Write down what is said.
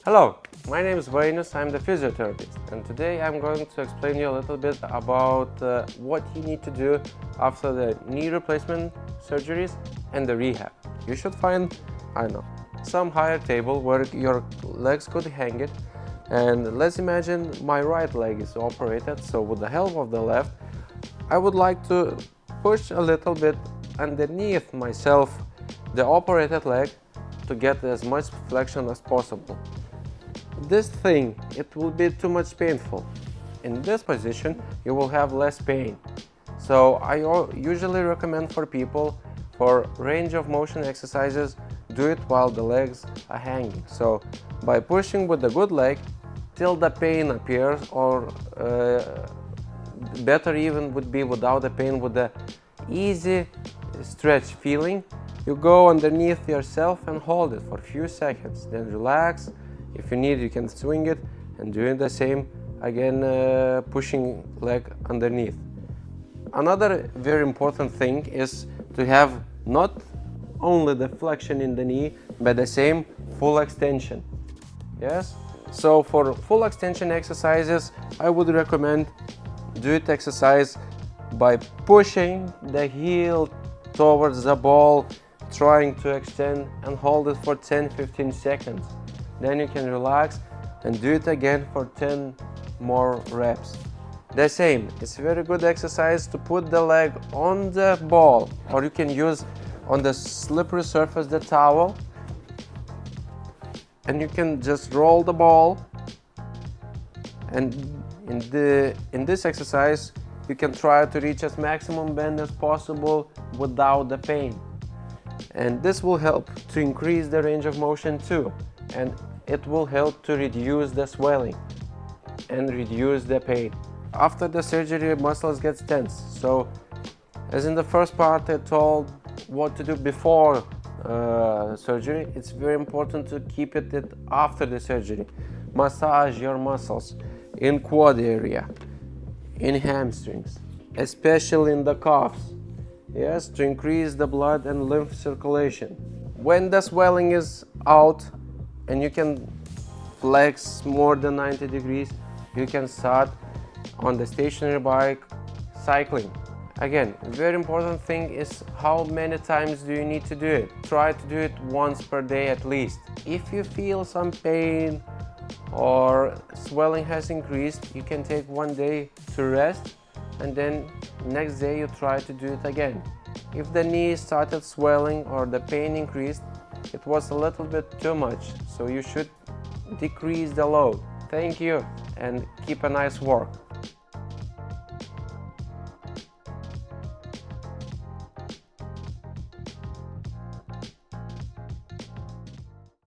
Hello, my name is Vainius, I'm the physiotherapist, and today I'm going to explain you a little bit about what you need to do after the knee replacement surgeries and the rehab. You should find, some higher table where your legs could hang it, and let's imagine my right leg is operated, so with the help of the left, I would like to push a little bit underneath myself the operated leg to get as much flexion as possible. This thing, it will be too much painful. In this position, you will have less pain. So I usually recommend for people for range of motion exercises, do it while the legs are hanging. So by pushing with the good leg till the pain appears, or better even would be without the pain, with the easy stretch feeling, you go underneath yourself and hold it for a few seconds, then relax. If you need, you can swing it and doing the same again, pushing leg underneath. Another very important thing is to have not only the flexion in the knee, but the same full extension. Yes? So for full extension exercises, I would recommend do it exercise by pushing the heel towards the ball, trying to extend and hold it for 10-15 seconds. Then you can relax and do it again for 10 more reps. The same, it's a very good exercise to put the leg on the ball, or you can use on the slippery surface the towel, and you can just roll the ball, and in this exercise you can try to reach as maximum bend as possible without the pain, and this will help to increase the range of motion too, and it will help to reduce the swelling and reduce the pain. After the surgery, muscles get tense, so as in the first part I told what to do before surgery, it's very important to keep it after the surgery. Massage your muscles in quad area, in hamstrings, especially in the calves, yes, to increase the blood and lymph circulation. When the swelling is out and you can flex more than 90 degrees, you can start on the stationary bike cycling. Again, very important thing is how many times do you need to do it. Try to do it once per day at least. If you feel some pain or swelling has increased, you can take one day to rest, and then next day you try to do it again. If the knee started swelling or the pain increased, it was a little bit too much, so you should decrease the load. Thank you and keep a nice work.